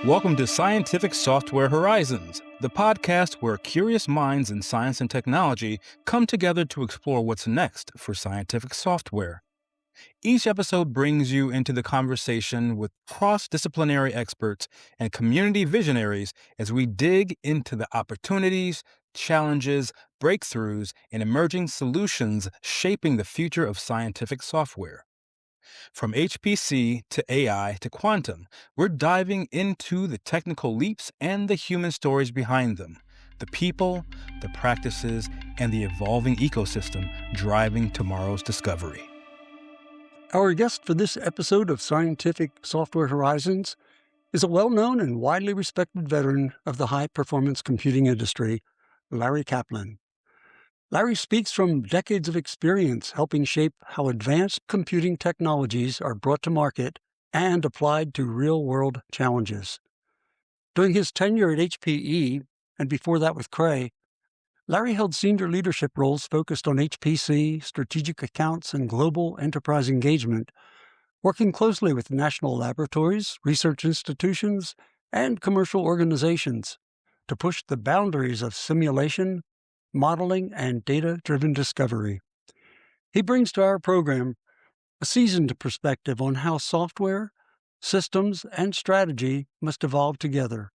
Welcome to Scientific Software Horizons, the podcast where curious minds in science and technology come together to explore what's next for scientific software. Each episode brings you into the conversation with cross-disciplinary experts and community visionaries as we dig into the opportunities, challenges, breakthroughs, and emerging solutions shaping the future of scientific software. From HPC to AI to quantum, we're diving into the technical leaps and the human stories behind them, the people, the practices, and the evolving ecosystem driving tomorrow's discovery. Our guest for this episode of Scientific Software Horizons is a well-known and widely respected veteran of the high-performance computing industry, Larry Kaplan. Larry speaks from decades of experience helping shape how advanced computing technologies are brought to market and applied to real-world challenges. During his tenure at HPE, and before that with Cray, Larry held senior leadership roles focused on HPC, strategic accounts, and global enterprise engagement, working closely with national laboratories, research institutions, and commercial organizations to push the boundaries of simulation, modeling, and data-driven discovery. He brings to our program a seasoned perspective on how software, systems, and strategy must evolve together,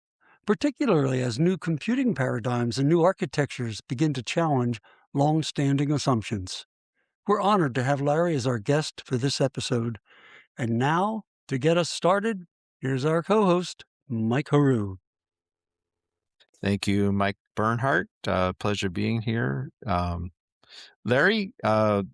particularly as new computing paradigms and new architectures begin to challenge long-standing assumptions. We're honored to have Larry as our guest for this episode. And now, to get us started, here's our co-host, Mike Heroux. Thank you, Mike Bernhardt. Pleasure being here. Larry,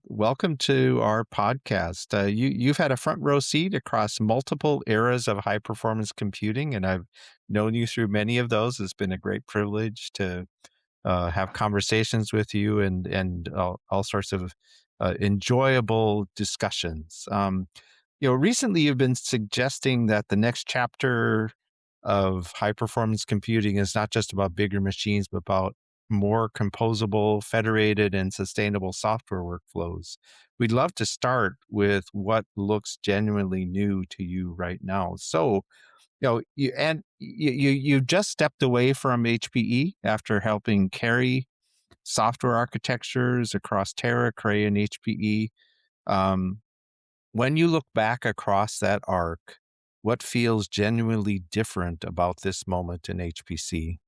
welcome to our podcast. You've had a front row seat across multiple eras of high performance computing, and I've known you through many of those. It's been a great privilege to have conversations with you and all sorts of enjoyable discussions. Recently you've been suggesting that the next chapter of high performance computing is not just about bigger machines, but about more composable, federated, and sustainable software workflows. We'd love to start with what looks genuinely new to you right now. So, you just stepped away from HPE after helping carry software architectures across Tera, Cray, and HPE. When you look back across that arc, what feels genuinely different about this moment in HPC?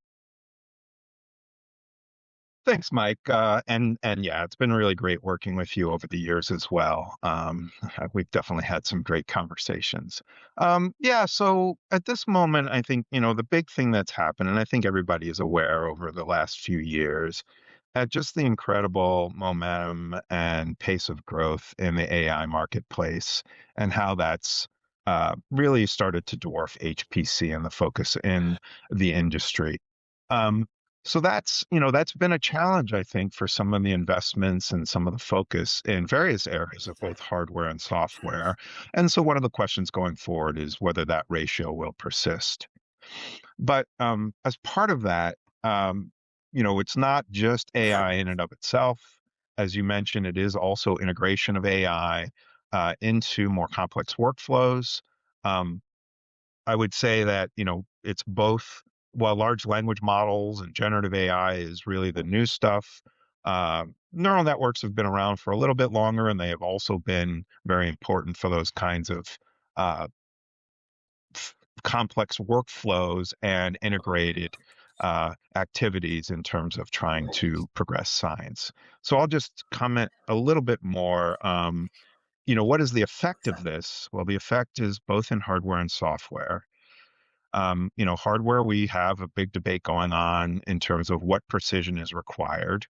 Thanks, Mike. And yeah, it's been really great working with you over the years as well. We've definitely had some great conversations. So at this moment, I think, the big thing that's happened, and I think everybody is aware over the last few years, just the incredible momentum and pace of growth in the AI marketplace and how that's really started to dwarf HPC and the focus in the industry. So that's been a challenge, I think, for some of the investments and some of the focus in various areas of both hardware and software. And so one of the questions going forward is whether that ratio will persist. But as part of that, it's not just AI in and of itself. As you mentioned, it is also integration of AI into more complex workflows. I would say that, it's both. While large language models and generative AI is really the new stuff, neural networks have been around for a little bit longer, and they have also been very important for those kinds of complex workflows and integrated activities in terms of trying to progress science. So I'll just comment a little bit more. What is the effect of this? Well, the effect is both in hardware and software. Hardware, we have a big debate going on in terms of what precision is required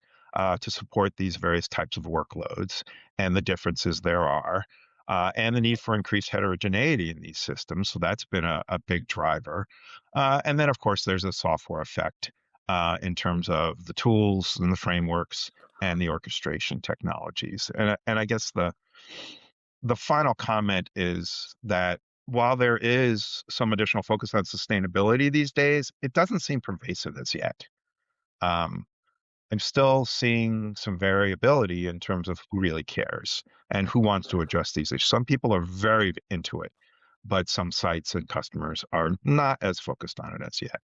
to support these various types of workloads and the differences there are, and the need for increased heterogeneity in these systems. So that's been a big driver. And then, of course, there's a software effect in terms of the tools and the frameworks and the orchestration technologies. And I guess the final comment is that while there is some additional focus on sustainability these days, it doesn't seem pervasive as yet. I'm still seeing some variability in terms of who really cares and who wants to address these issues. Some people are very into it. but some sites and customers are not as focused on it as yet.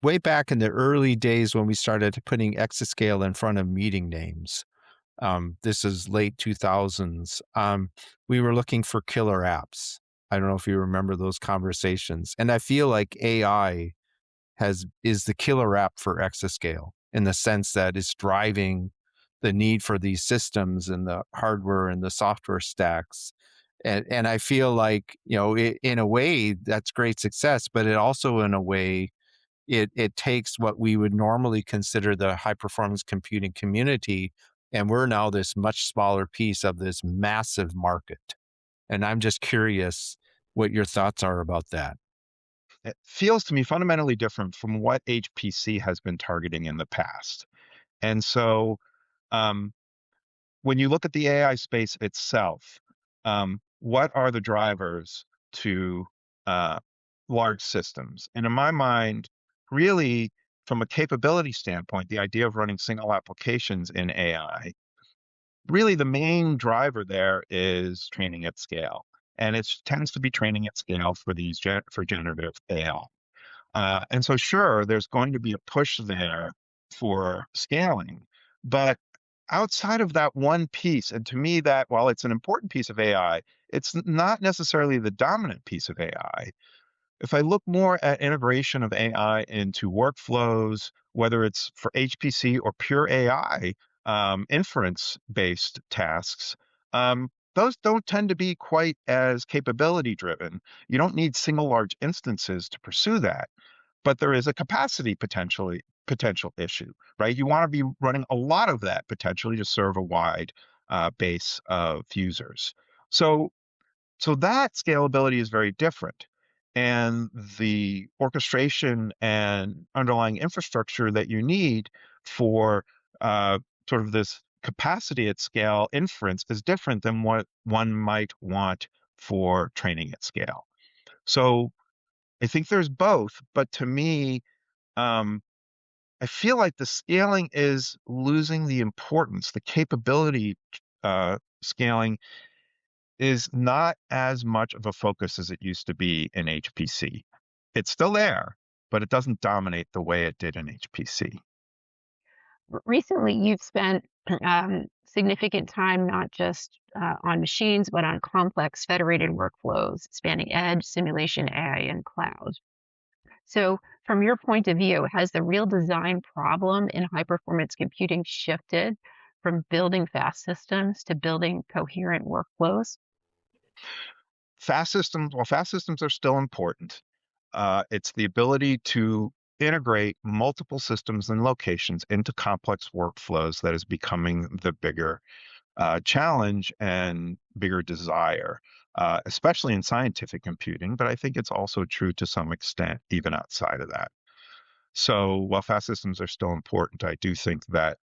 Way back in the early days when we started putting exascale in front of meeting names, this is late 2000s, we were looking for killer apps. I don't know if you remember those conversations. And I feel like AI is the killer app for exascale in the sense that it's driving the need for these systems and the hardware and the software stacks. And I feel like, in a way that's great success, but it also in a way, it takes what we would normally consider the high performance computing community, and we're now this much smaller piece of this massive market. And I'm just curious what your thoughts are about that. It feels to me fundamentally different from what HPC has been targeting in the past. And so um, when you look at the AI space itself, what are the drivers to uh, large systems? And in my mind, really, from a capability standpoint, the idea of running single applications in AI, really the main driver there is training at scale. And it tends to be training at scale for for generative AI. And so, sure, there's going to be a push there for scaling, but outside of that one piece, and to me, that while it's an important piece of AI, it's not necessarily the dominant piece of AI. If I look more at integration of AI into workflows, whether it's for HPC or pure AI, inference-based tasks, those don't tend to be quite as capability driven. You don't need single large instances to pursue that, but there is a capacity potential issue, right? You want to be running a lot of that potentially to serve a wide base of users. So so that scalability is very different. And the orchestration and underlying infrastructure that you need for sort of this capacity at scale inference is different than what one might want for training at scale. So I think there's both, but to me, um, I feel like the scaling is losing the importance. The capability scaling is not as much of a focus as it used to be in HPC. It's still there, but it doesn't dominate the way it did in HPC. Recently, you've spent significant time not just on machines, but on complex federated workflows spanning edge, simulation, AI, and cloud. So, from your point of view, has the real design problem in high performance computing shifted from building fast systems to building coherent workflows? Fast systems are still important. It's the ability to integrate multiple systems and locations into complex workflows that is becoming the bigger challenge and bigger desire, especially in scientific computing. But I think it's also true to some extent, even outside of that. So while fast systems are still important, I do think that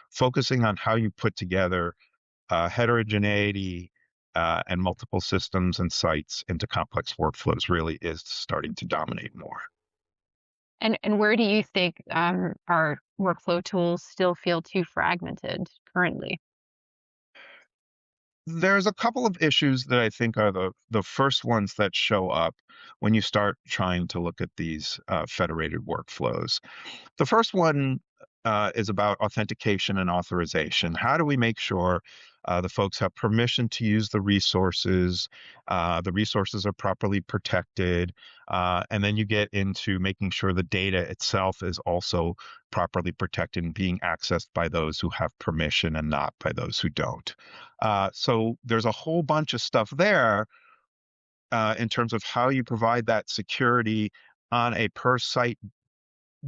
focusing on how you put together heterogeneity and multiple systems and sites into complex workflows really is starting to dominate more. And where do you think our workflow tools still feel too fragmented currently? There's a couple of issues that I think are the first ones that show up when you start trying to look at these federated workflows. The first one is about authentication and authorization. How do we make sure the folks have permission to use the resources are properly protected, and then you get into making sure the data itself is also properly protected and being accessed by those who have permission and not by those who don't. So there's a whole bunch of stuff there in terms of how you provide that security on a per site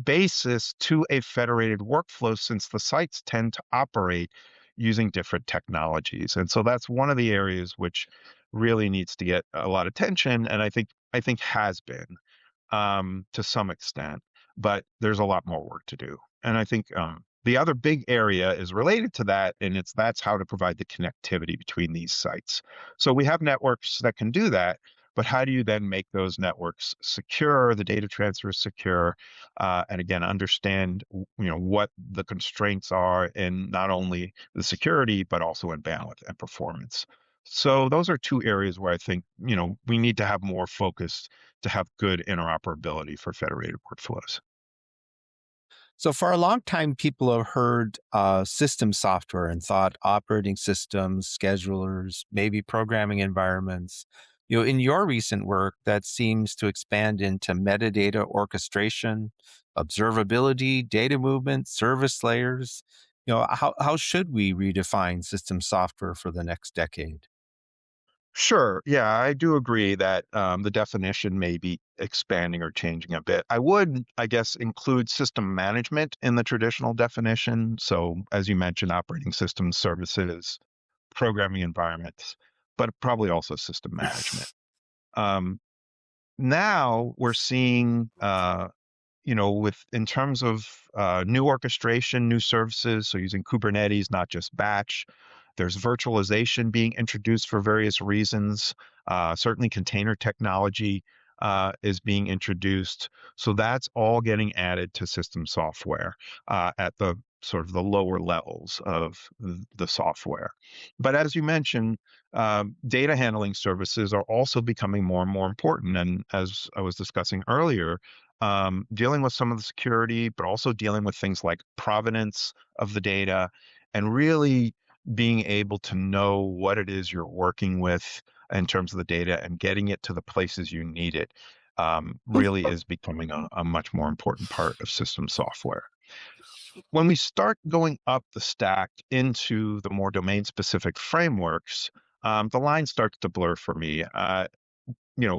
basis to a federated workflow since the sites tend to operate using different technologies. And so that's one of the areas which really needs to get a lot of attention and I think has been to some extent, but there's a lot more work to do. And I think the other big area is related to that, and that's how to provide the connectivity between these sites. So we have networks that can do that, but how do you then make those networks secure, the data transfer is secure, and again, understand what the constraints are in not only the security, but also in bandwidth and performance. So those are two areas where I think, we need to have more focus to have good interoperability for federated workflows. So for a long time, people have heard system software and thought operating systems, schedulers, maybe programming environments. In your recent work, that seems to expand into metadata orchestration, observability, data movement, service layers. How should we redefine system software for the next decade? Sure. Yeah, I do agree that the definition may be expanding or changing a bit. I would, I guess, include system management in the traditional definition. So, as you mentioned, operating systems, services, programming environments, but probably also system management. Um, Now we're seeing with in terms of new orchestration, new services, so using Kubernetes, not just batch. There's virtualization being introduced for various reasons. Certainly, container technology is being introduced. So that's all getting added to system software at the sort of the lower levels of the software. But as you mentioned, data handling services are also becoming more and more important. And as I was discussing earlier, dealing with some of the security, but also dealing with things like provenance of the data and really being able to know what it is you're working with in terms of the data and getting it to the places you need it really is becoming a much more important part of system software. When we start going up the stack into the more domain specific frameworks, the line starts to blur for me.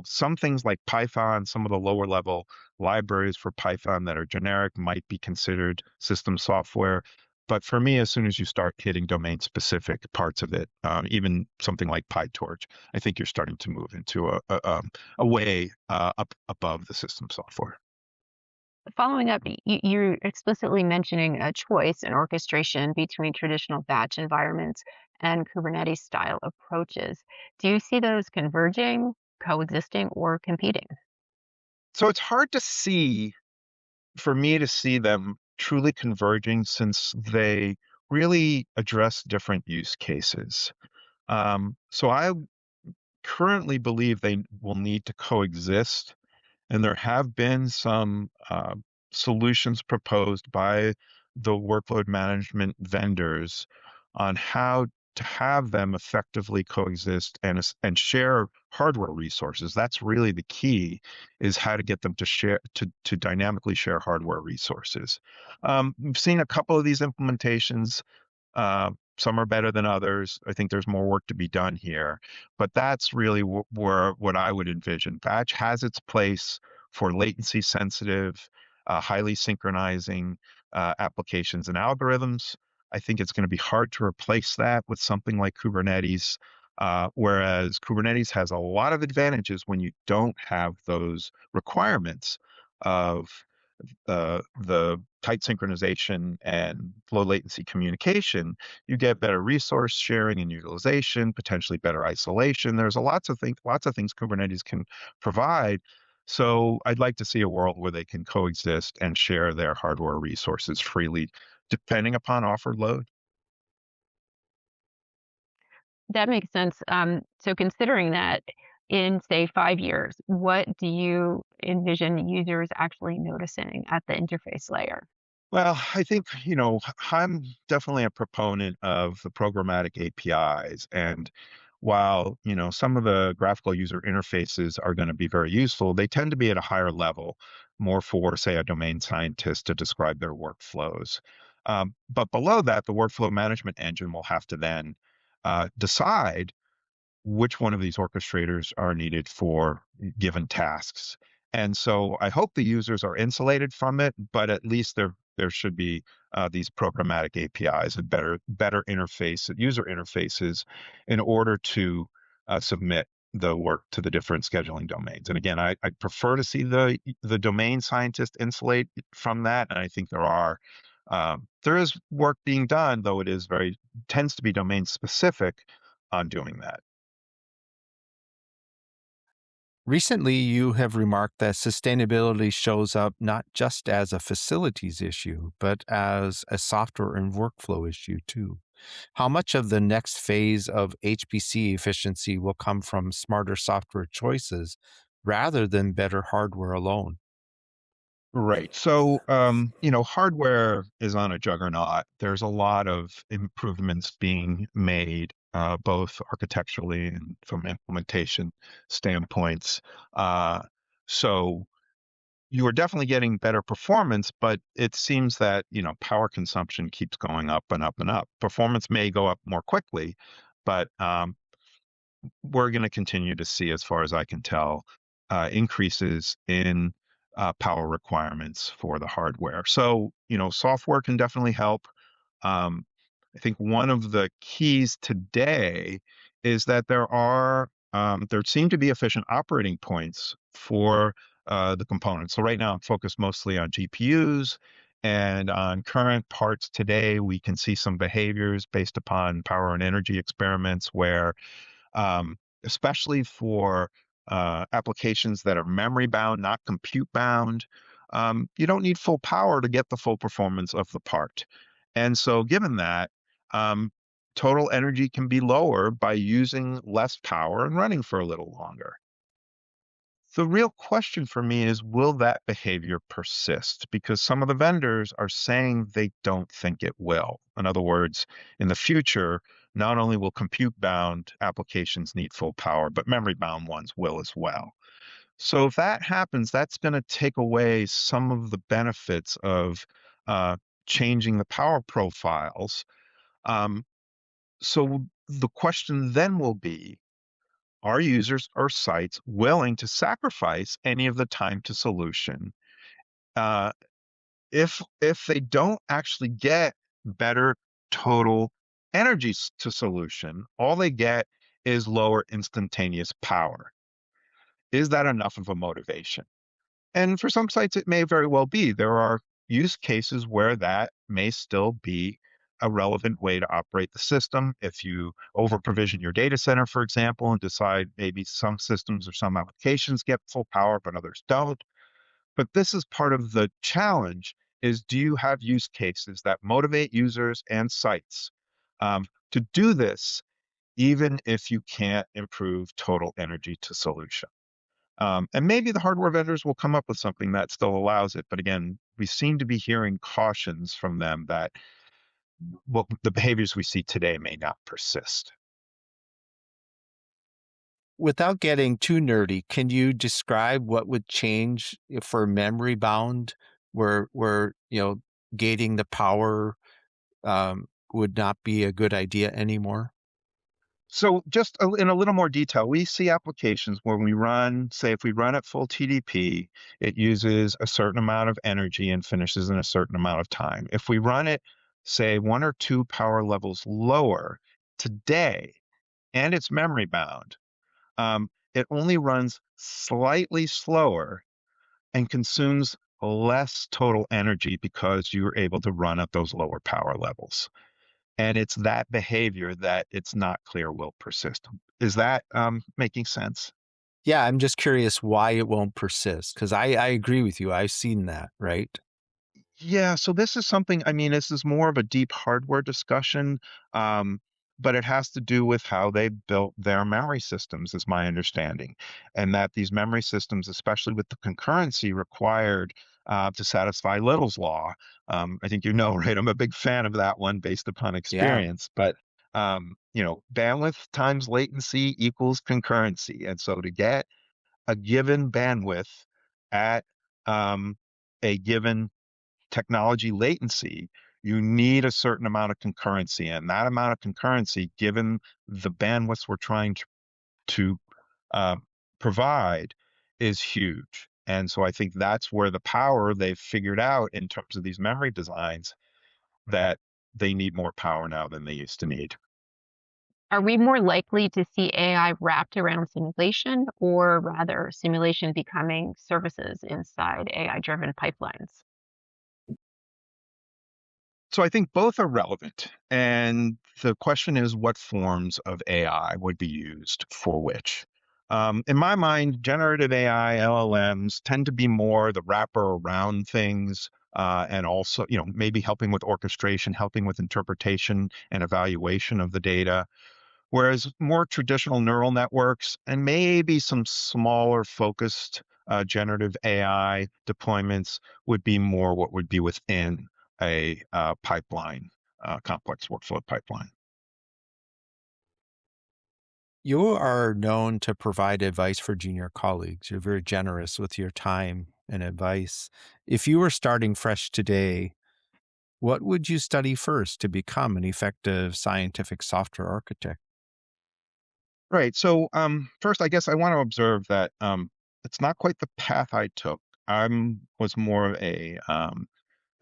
Some things like Python, some of the lower level libraries for Python that are generic might be considered system software. But for me, as soon as you start hitting domain specific parts of it, even something like PyTorch, I think you're starting to move into a way up above the system software. Following up, you're explicitly mentioning a choice in orchestration between traditional batch environments and Kubernetes style approaches. Do you see those converging, coexisting, or competing? So it's hard for me to see them truly converging since they really address different use cases. So I currently believe they will need to coexist, and there have been some solutions proposed by the workload management vendors on how to have them effectively coexist and share hardware resources. That's really the key, is how to get them to share to dynamically share hardware resources. We've seen a couple of these implementations. Some are better than others. I think there's more work to be done here, but that's really where what I would envision. Batch has its place for latency sensitive, highly synchronizing applications and algorithms. I think it's going to be hard to replace that with something like Kubernetes. Whereas Kubernetes has a lot of advantages when you don't have those requirements of the tight synchronization and low latency communication. You get better resource sharing and utilization, potentially better isolation. There's lots of things Kubernetes can provide. So I'd like to see a world where they can coexist and share their hardware resources freely, depending upon offered load. That makes sense. So considering that in, say, 5 years, what do you envision users actually noticing at the interface layer? Well, I think, I'm definitely a proponent of the programmatic APIs. And while, some of the graphical user interfaces are going to be very useful, they tend to be at a higher level, more for, say, a domain scientist to describe their workflows. But below that, the workflow management engine will have to then decide which one of these orchestrators are needed for given tasks. And so I hope the users are insulated from it, but at least there should be these programmatic APIs and better user interfaces in order to submit the work to the different scheduling domains. And again, I prefer to see the domain scientist insulate from that, and I think there is work being done, though it is tends to be domain specific on doing that. Recently, you have remarked that sustainability shows up not just as a facilities issue, but as a software and workflow issue too. How much of the next phase of HPC efficiency will come from smarter software choices rather than better hardware alone? Right. So, hardware is on a juggernaut. There's a lot of improvements being made, both architecturally and from implementation standpoints. Uh, so you are definitely getting better performance, but it seems that, power consumption keeps going up and up and up. Performance may go up more quickly, but we're going to continue to see, as far as I can tell, increases in power requirements for the hardware. So, software can definitely help. Um, I think one of the keys today is that there seem to be efficient operating points for the components. So right now I'm focused mostly on GPUs, and on current parts today, we can see some behaviors based upon power and energy experiments where um, especially for applications that are memory bound, not compute bound. You don't need full power to get the full performance of the part. And so, given that, um, total energy can be lower by using less power and running for a little longer. The real question for me is, will that behavior persist? Because some of the vendors are saying they don't think it will. In other words, in the future, not only will compute-bound applications need full power, but memory-bound ones will as well. So if that happens, that's going to take away some of the benefits of uh, changing the power profiles. Um, so the question then will be, are users or sites willing to sacrifice any of the time to solution? Uh, if they don't actually get better total energy to solution, all they get is lower instantaneous power. Is that enough of a motivation? And for some sites, it may very well be. There are use cases where that may still be a relevant way to operate the system. If you over provision your data center, for example, and decide maybe some systems or some applications get full power, but others don't. But this is part of the challenge is, do you have use cases that motivate users and sites to do this, even if you can't improve total energy to solution? And maybe the hardware vendors will come up with something that still allows it. But again, we seem to be hearing cautions from them that what the behaviors we see today may not persist. Without getting too nerdy, can you describe what would change for memory bound where gating the power would not be a good idea anymore? So just in a little more detail, we see applications where we run, say if we run at full TDP, it uses a certain amount of energy and finishes in a certain amount of time. If we run it, say 1 or 2 power levels lower today, and it's memory bound, it only runs slightly slower and consumes less total energy because you're able to run at those lower power levels. And it's that behavior that it's not clear will persist. Is that making sense? Yeah, I'm just curious why it won't persist, because I agree with you. I've seen that, right? Yeah, so this is something, I mean, this is more of a deep hardware discussion, um, but it has to do with how they built their memory systems, is my understanding. And that these memory systems, especially with the concurrency required to satisfy Little's law, I think right? I'm a big fan of that one based upon Yeah. experience. But, bandwidth times latency equals concurrency. And so to get a given bandwidth at a given technology latency, you need a certain amount of concurrency. And that amount of concurrency, given the bandwidths we're trying to uh, provide, is huge. And so I think that's where the power they've figured out in terms of these memory designs, that they need more power now than they used to need. Are we more likely to see AI wrapped around simulation, or rather simulation becoming services inside AI-driven pipelines? So I think both are relevant. And the question is, what forms of AI would be used for which? In my mind, generative AI, LLMs tend to be more the wrapper around things, and also, maybe helping with orchestration, helping with interpretation and evaluation of the data. Whereas more traditional neural networks and maybe some smaller focused generative AI deployments would be more what would be within a pipeline, complex workflow pipeline. You are known to provide advice for junior colleagues. You're very generous with your time and advice. If you were starting fresh today, what would you study first to become an effective scientific software architect? Right. So first, I guess I want to observe that it's not quite the path I took. I was more of a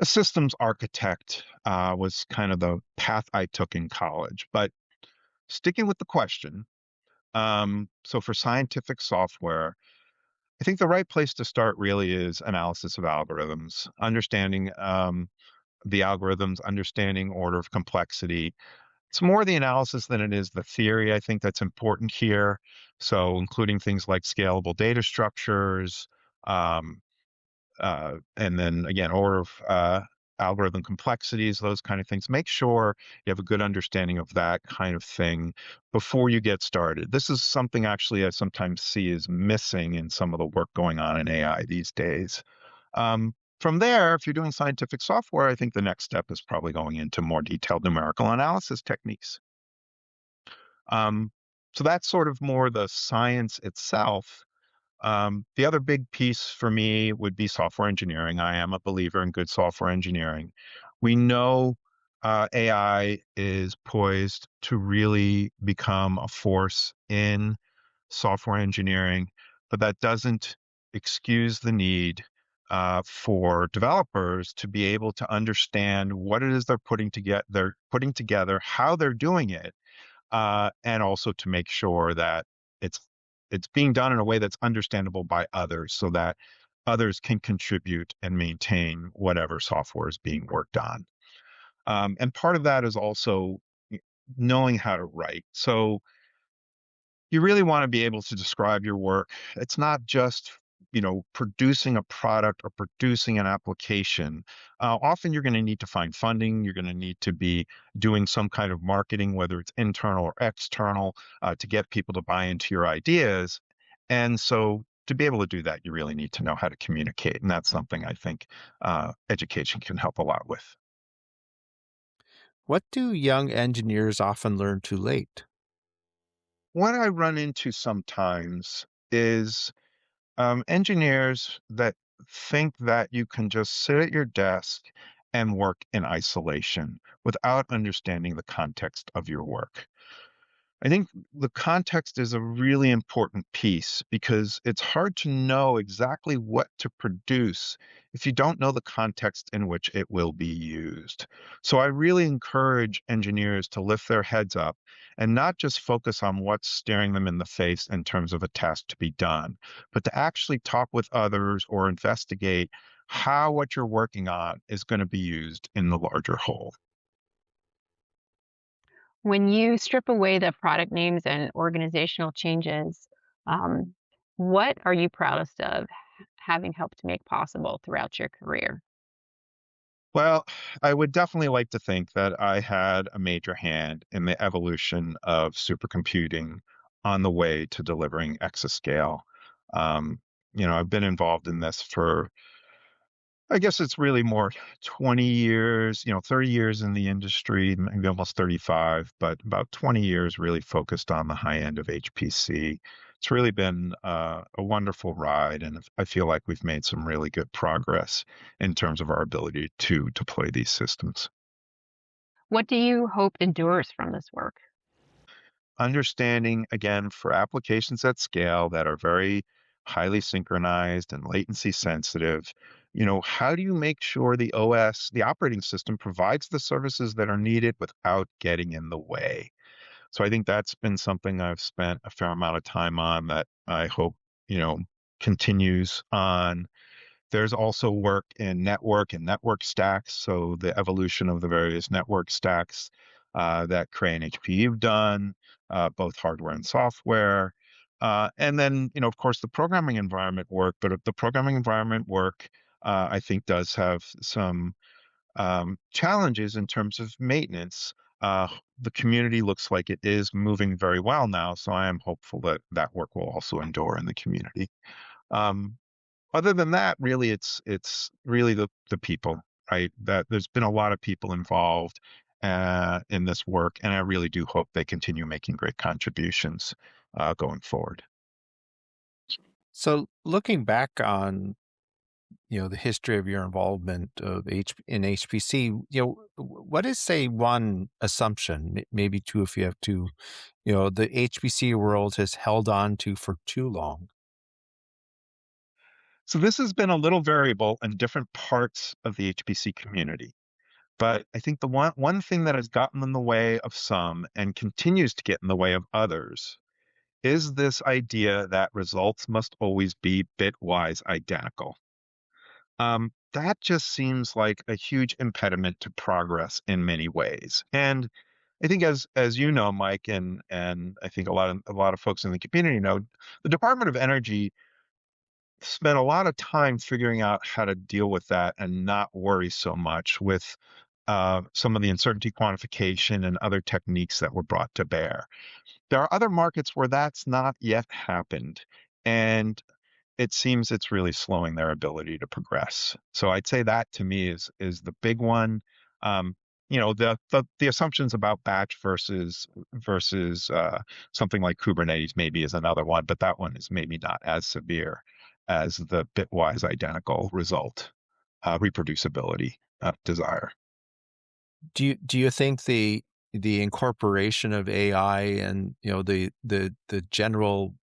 systems architect, was kind of the path I took in college. But sticking with the question, so for scientific software, I think the right place to start really is analysis of algorithms, understanding the algorithms, understanding order of complexity. It's more the analysis than it is the theory, I think, that's important here. So including things like scalable data structures, um, and then again, order of algorithm complexities, those kind of things. Make sure you have a good understanding of that kind of thing before you get started. This is something actually I sometimes see is missing in some of the work going on in AI these days. From there, if you're doing scientific software, I think the next step is probably going into more detailed numerical analysis techniques. Um, so that's sort of more the science itself. The other big piece for me would be software engineering. I am a believer in good software engineering. We know AI is poised to really become a force in software engineering, but that doesn't excuse the need for developers to be able to understand what it is they're putting together, how they're doing it, and also to make sure that it's it's being done in a way that's understandable by others, so that others can contribute and maintain whatever software is being worked on. And part of that is also knowing how to write. So you really want to be able to describe your work. It's not just, producing a product or producing an application. Often you're going to need to find funding. You're going to need to be doing some kind of marketing, whether it's internal or external, to get people to buy into your ideas. And so to be able to do that, you really need to know how to communicate. And that's something I think education can help a lot with. What do young engineers often learn too late? What I run into sometimes is engineers that think that you can just sit at your desk and work in isolation without understanding the context of your work. I think the context is a really important piece because it's hard to know exactly what to produce if you don't know the context in which it will be used. So I really encourage engineers to lift their heads up and not just focus on what's staring them in the face in terms of a task to be done, but to actually talk with others or investigate how what you're working on is going to be used in the larger whole. When you strip away the product names and organizational changes, um, what are you proudest of having helped to make possible throughout your career? Well, I would definitely like to think that I had a major hand in the evolution of supercomputing on the way to delivering exascale. Um, I've been involved in this for, I guess it's really more 20 years, 30 years in the industry, maybe almost 35, but about 20 years really focused on the high end of HPC. It's really been a wonderful ride, and I feel like we've made some really good progress in terms of our ability to deploy these systems. What do you hope endures from this work? Understanding, again, for applications at scale that are very highly synchronized and latency sensitive, how do you make sure the OS, the operating system, provides the services that are needed without getting in the way? So I think that's been something I've spent a fair amount of time on that I hope, you know, continues on. There's also work in network and network stacks. So the evolution of the various network stacks that Cray and HP have done, both hardware and software. And then, of course, the programming environment work, but the programming environment work I think does have some challenges in terms of maintenance. The community looks like it is moving very well now, so I am hopeful that that work will also endure in the community. Um, Other than that, really, it's really the people, right? That there's been a lot of people involved in this work, and I really do hope they continue making great contributions going forward. So looking back on the history of your involvement in HPC, what is, say, one assumption, maybe two if you have two, the HPC world has held on to for too long? So this has been a little variable in different parts of the HPC community. But I think the one thing that has gotten in the way of some and continues to get in the way of others is this idea that results must always be bitwise identical. That just seems like a huge impediment to progress in many ways. And I think as you know, Mike, and I think a lot of folks in the community know, the Department of Energy spent a lot of time figuring out how to deal with that and not worry so much with some of the uncertainty quantification and other techniques that were brought to bear. There are other markets where that's not yet happened, and it seems it's really slowing their ability to progress. So I'd say that to me is the big one. Um, the assumptions about batch versus something like Kubernetes maybe is another one, but that one is maybe not as severe as the bitwise identical result reproducibility desire. Do you think the incorporation of AI and the general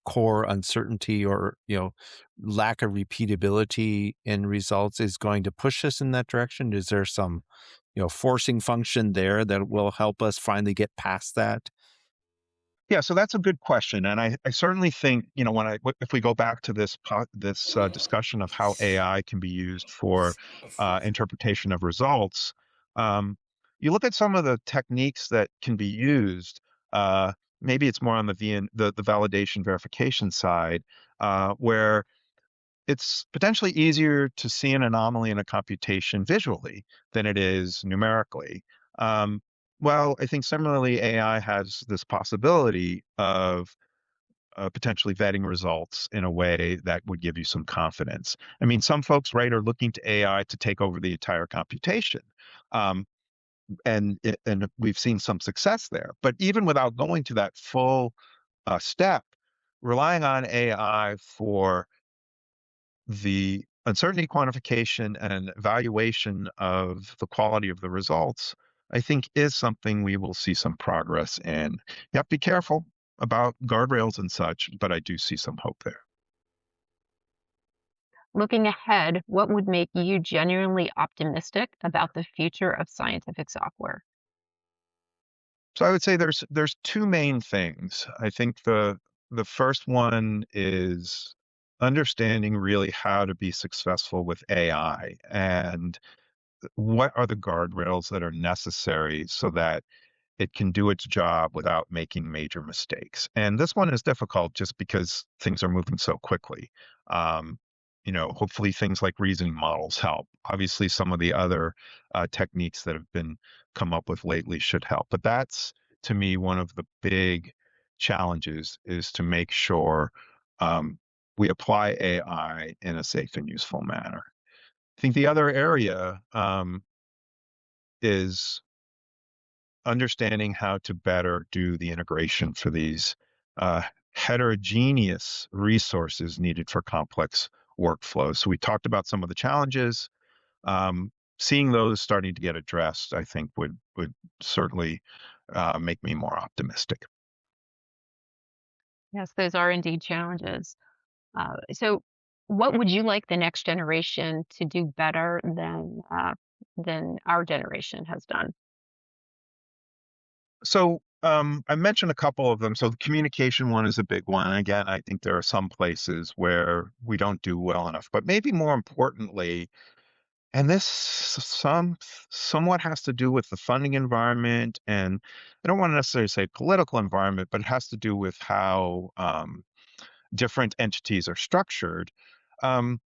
core uncertainty or lack of repeatability in results is going to push us in that direction? Is there some forcing function there that will help us finally get past that? Yeah, so that's a good question, and I certainly think if we go back to this discussion of how AI can be used for interpretation of results, um, you look at some of the techniques that can be used. Maybe it's more on the validation verification side, where it's potentially easier to see an anomaly in a computation visually than it is numerically. Um, well, I think similarly, AI has this possibility of potentially vetting results in a way that would give you some confidence. I mean, some folks, right, are looking to AI to take over the entire computation. Um, and we've seen some success there. But even without going to that full step, relying on AI for the uncertainty quantification and evaluation of the quality of the results, I think is something we will see some progress in. You have to be careful about guardrails and such, but I do see some hope there. Looking ahead, what would make you genuinely optimistic about the future of scientific software? So I would say there's two main things. I think the first one is understanding really how to be successful with AI and what are the guardrails that are necessary so that it can do its job without making major mistakes. And this one is difficult just because things are moving so quickly. Um, hopefully things like reasoning models help. Obviously, some of the other techniques that have been come up with lately should help. But that's to me one of the big challenges is to make sure um, we apply AI in a safe and useful manner. I think the other area is understanding how to better do the integration for these uh, heterogeneous resources needed for complex workflows. So we talked about some of the challenges. Um, Seeing those starting to get addressed, I think would certainly make me more optimistic. Yes, those are indeed challenges. So, what would you like the next generation to do better than our generation has done? So I mentioned a couple of them. So the communication one is a big one. Again, I think there are some places where we don't do well enough, but maybe more importantly, and this somewhat has to do with the funding environment, and I don't want to necessarily say political environment, but it has to do with how different entities are structured. Um,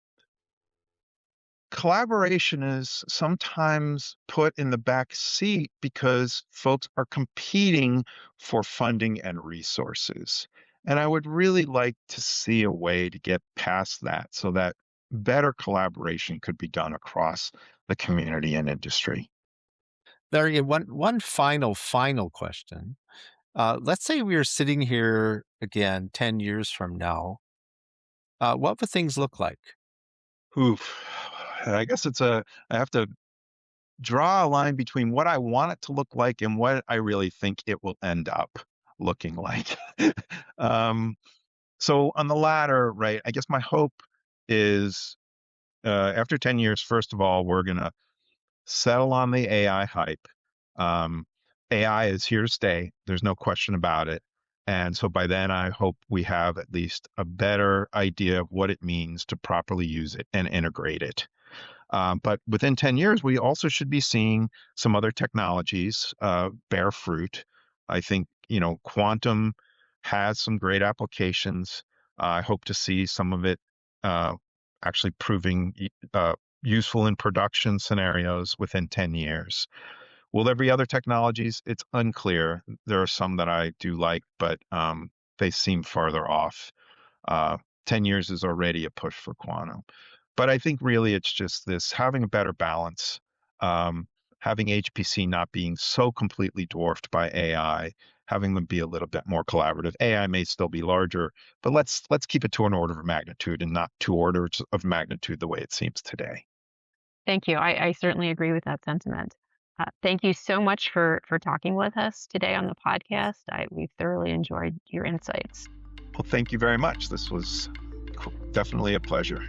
collaboration is sometimes put in the back seat because folks are competing for funding and resources. And I would really like to see a way to get past that so that better collaboration could be done across the community and industry. Larry, one final question. Let's say we are sitting here again 10 years from now. What would things look like? Oof. I guess I have to draw a line between what I want it to look like and what I really think it will end up looking like. um, so on the latter, right, I guess my hope is after 10 years, first of all, we're going to settle on the AI hype. Um, AI is here to stay. There's no question about it. And so by then, I hope we have at least a better idea of what it means to properly use it and integrate it. But within 10 years, we also should be seeing some other technologies bear fruit. I think, quantum has some great applications. I hope to see some of it uh, actually proving useful in production scenarios within 10 years. Will there be other technologies? It's unclear. There are some that I do like, but they seem farther off. Uh, 10 years is already a push for quantum. But I think really it's just this having a better balance, um, having HPC not being so completely dwarfed by AI, having them be a little bit more collaborative. AI may still be larger, but let's keep it to an order of magnitude and not 2 orders of magnitude the way it seems today. Thank you. I certainly agree with that sentiment. Thank you so much for talking with us today on the podcast. We've thoroughly enjoyed your insights. Well, thank you very much. This was definitely a pleasure.